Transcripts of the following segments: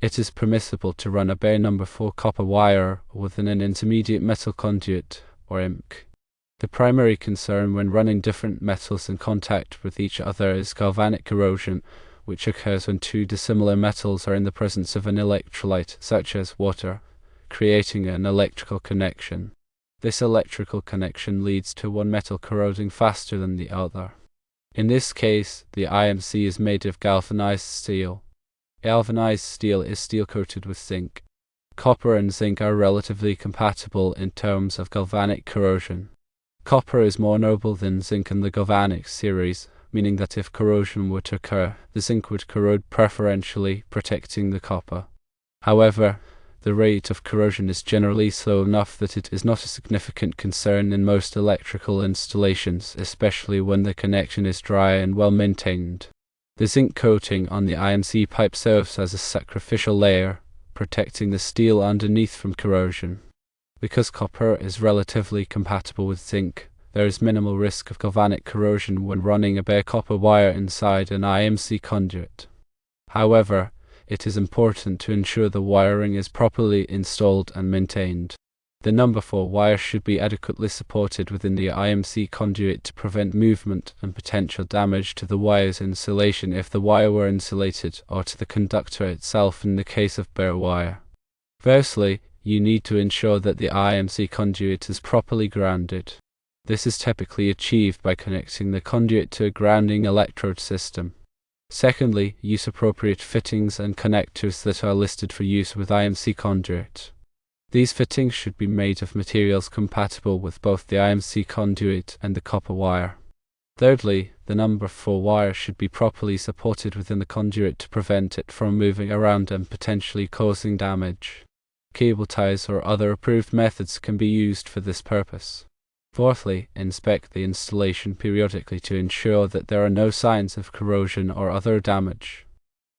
It is permissible to run a bare number 4 copper wire within an intermediate metal conduit, or IMC. The primary concern when running different metals in contact with each other is galvanic corrosion, which occurs when two dissimilar metals are in the presence of an electrolyte, such as water, creating an electrical connection. This electrical connection leads to one metal corroding faster than the other. In this case, the IMC is made of galvanized steel. Galvanized steel is steel coated with zinc. Copper and zinc are relatively compatible in terms of galvanic corrosion. Copper is more noble than zinc in the galvanic series, meaning that if corrosion were to occur, the zinc would corrode preferentially, protecting the copper. However, the rate of corrosion is generally slow enough that it is not a significant concern in most electrical installations, especially when the connection is dry and well maintained. The zinc coating on the IMC pipe serves as a sacrificial layer, protecting the steel underneath from corrosion. Because copper is relatively compatible with zinc, there is minimal risk of galvanic corrosion when running a bare copper wire inside an IMC conduit. However, it is important to ensure the wiring is properly installed and maintained. The number 4 wire should be adequately supported within the IMC conduit to prevent movement and potential damage to the wire's insulation if the wire were insulated, or to the conductor itself in the case of bare wire. Firstly, you need to ensure that the IMC conduit is properly grounded. This is typically achieved by connecting the conduit to a grounding electrode system. Secondly, use appropriate fittings and connectors that are listed for use with IMC conduit. These fittings should be made of materials compatible with both the IMC conduit and the copper wire. Thirdly, the number 4 wire should be properly supported within the conduit to prevent it from moving around and potentially causing damage. Cable ties or other approved methods can be used for this purpose. Fourthly, inspect the installation periodically to ensure that there are no signs of corrosion or other damage.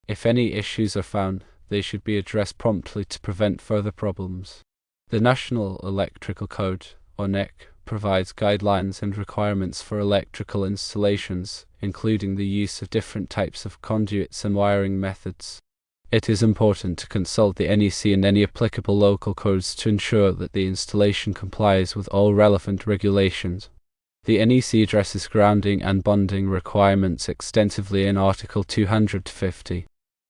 If any issues are found, they should be addressed promptly to prevent further problems. The National Electrical Code, or NEC, provides guidelines and requirements for electrical installations, including the use of different types of conduits and wiring methods. It is important to consult the NEC and any applicable local codes to ensure that the installation complies with all relevant regulations. The NEC addresses grounding and bonding requirements extensively in Article 250.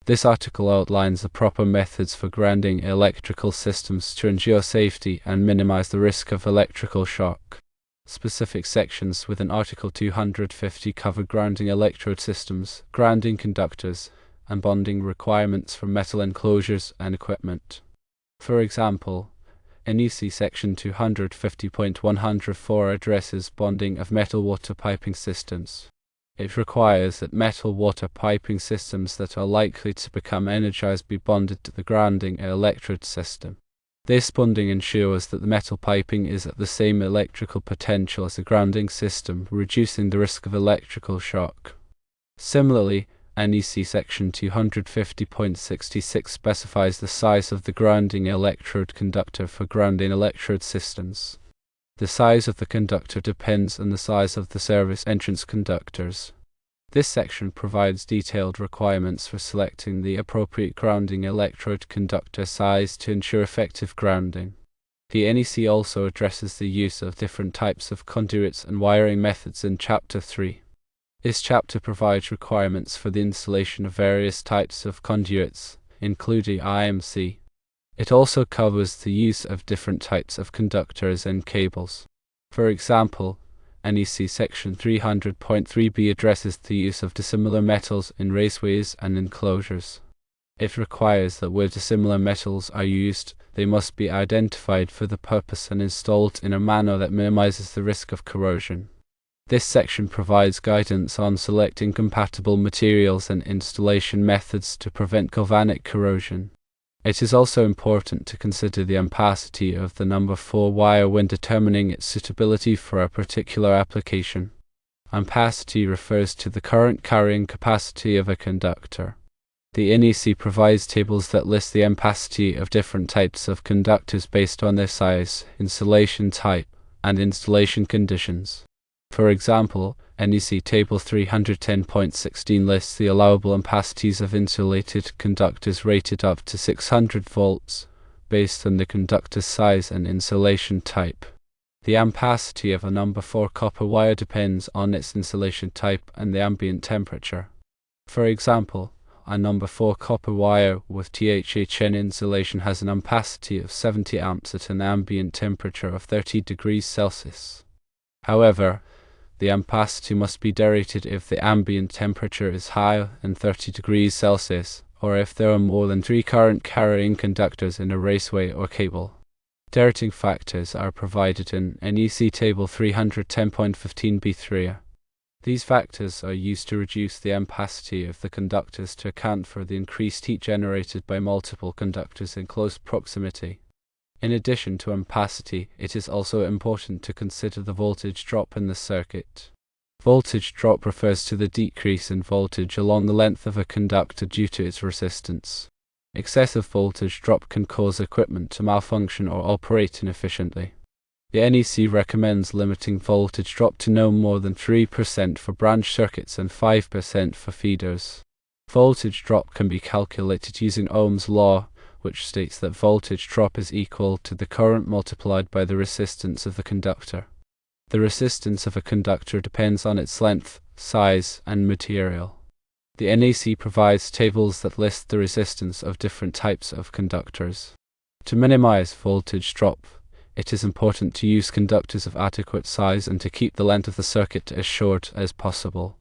This article outlines the proper methods for grounding electrical systems to ensure safety and minimize the risk of electrical shock. Specific sections within Article 250 cover grounding electrode systems, grounding conductors, and bonding requirements for metal enclosures and equipment. For example, NEC Section 250.104 addresses bonding of metal water piping systems. It requires that metal water piping systems that are likely to become energized be bonded to the grounding electrode system. This bonding ensures that the metal piping is at the same electrical potential as the grounding system, reducing the risk of electrical shock. Similarly, NEC Section 250.66 specifies the size of the grounding electrode conductor for grounding electrode systems. The size of the conductor depends on the size of the service entrance conductors. This section provides detailed requirements for selecting the appropriate grounding electrode conductor size to ensure effective grounding. The NEC also addresses the use of different types of conduits and wiring methods in Chapter 3. This chapter provides requirements for the installation of various types of conduits, including IMC. It also covers the use of different types of conductors and cables. For example, NEC Section 300.3b addresses the use of dissimilar metals in raceways and enclosures. It requires that where dissimilar metals are used, they must be identified for the purpose and installed in a manner that minimizes the risk of corrosion. This section provides guidance on selecting compatible materials and installation methods to prevent galvanic corrosion. It is also important to consider the ampacity of the number 4 wire when determining its suitability for a particular application. Ampacity refers to the current carrying capacity of a conductor. The NEC provides tables that list the ampacity of different types of conductors based on their size, insulation type, and installation conditions. For example, NEC Table 310.16 lists the allowable ampacities of insulated conductors rated up to 600 volts, based on the conductor's size and insulation type. The ampacity of a number 4 copper wire depends on its insulation type and the ambient temperature. For example, a number 4 copper wire with THHN insulation has an ampacity of 70 amps at an ambient temperature of 30 degrees Celsius. However, the ampacity must be derated if the ambient temperature is higher than 30 degrees Celsius, or if there are more than 3 current-carrying conductors in a raceway or cable. Derating factors are provided in NEC Table 310.15b3. These factors are used to reduce the ampacity of the conductors to account for the increased heat generated by multiple conductors in close proximity. In addition to ampacity, it is also important to consider the voltage drop in the circuit. Voltage drop refers to the decrease in voltage along the length of a conductor due to its resistance. Excessive voltage drop can cause equipment to malfunction or operate inefficiently. The NEC recommends limiting voltage drop to no more than 3% for branch circuits and 5% for feeders. Voltage drop can be calculated using Ohm's law, which states that voltage drop is equal to the current multiplied by the resistance of the conductor. The resistance of a conductor depends on its length, size, and material. The NEC provides tables that list the resistance of different types of conductors. To minimize voltage drop, it is important to use conductors of adequate size and to keep the length of the circuit as short as possible.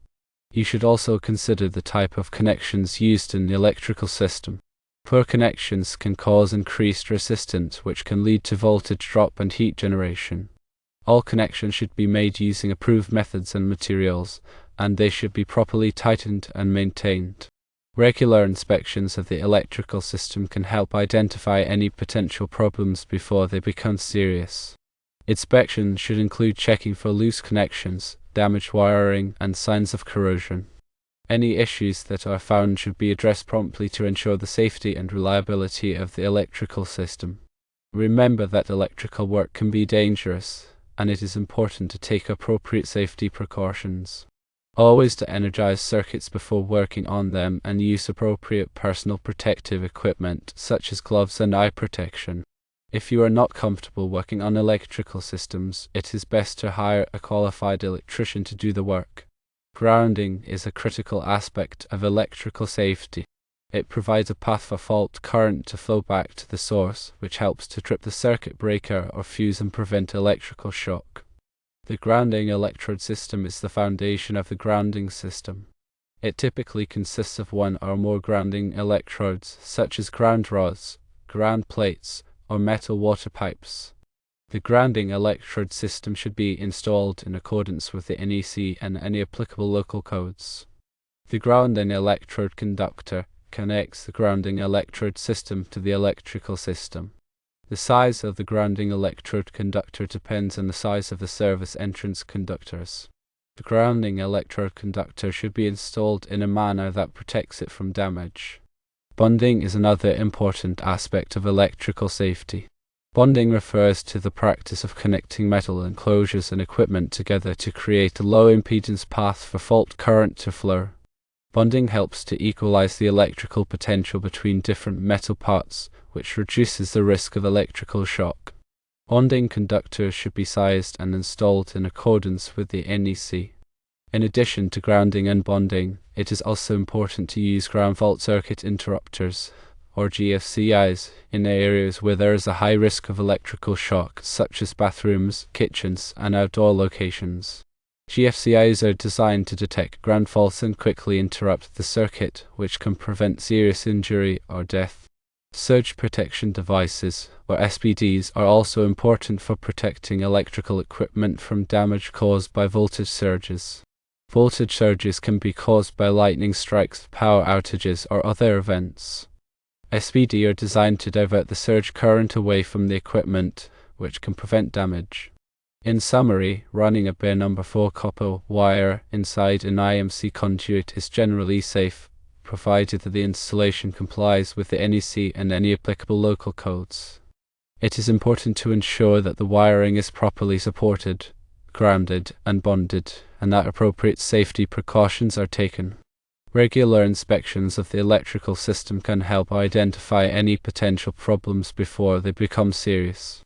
You should also consider the type of connections used in the electrical system. Poor connections can cause increased resistance, which can lead to voltage drop and heat generation. All connections should be made using approved methods and materials, and they should be properly tightened and maintained. Regular inspections of the electrical system can help identify any potential problems before they become serious. Inspection should include checking for loose connections, damaged wiring, and signs of corrosion. Any issues that are found should be addressed promptly to ensure the safety and reliability of the electrical system. Remember that electrical work can be dangerous, and it is important to take appropriate safety precautions. Always to energize circuits before working on them and use appropriate personal protective equipment such as gloves and eye protection. If you are not comfortable working on electrical systems, it is best to hire a qualified electrician to do the work. Grounding is a critical aspect of electrical safety. It provides a path for fault current to flow back to the source, which helps to trip the circuit breaker or fuse and prevent electrical shock. The grounding electrode system is the foundation of the grounding system. It typically consists of one or more grounding electrodes, such as ground rods, ground plates, or metal water pipes. The grounding electrode system should be installed in accordance with the NEC and any applicable local codes. The grounding electrode conductor connects the grounding electrode system to the electrical system. The size of the grounding electrode conductor depends on the size of the service entrance conductors. The grounding electrode conductor should be installed in a manner that protects it from damage. Bonding is another important aspect of electrical safety. Bonding refers to the practice of connecting metal enclosures and equipment together to create a low impedance path for fault current to flow. Bonding helps to equalize the electrical potential between different metal parts, which reduces the risk of electrical shock. Bonding conductors should be sized and installed in accordance with the NEC. In addition to grounding and bonding, it is also important to use ground fault circuit interrupters, or GFCIs, in areas where there is a high risk of electrical shock, such as bathrooms, kitchens, and outdoor locations. GFCIs are designed to detect ground faults and quickly interrupt the circuit, which can prevent serious injury or death. Surge protection devices, or SPDs, are also important for protecting electrical equipment from damage caused by voltage surges. Voltage surges can be caused by lightning strikes, power outages, or other events. SPD are designed to divert the surge current away from the equipment, which can prevent damage. In summary, running a bare number 4 copper wire inside an IMC conduit is generally safe, provided that the installation complies with the NEC and any applicable local codes. It is important to ensure that the wiring is properly supported, grounded, and bonded, and that appropriate safety precautions are taken. Regular inspections of the electrical system can help identify any potential problems before they become serious.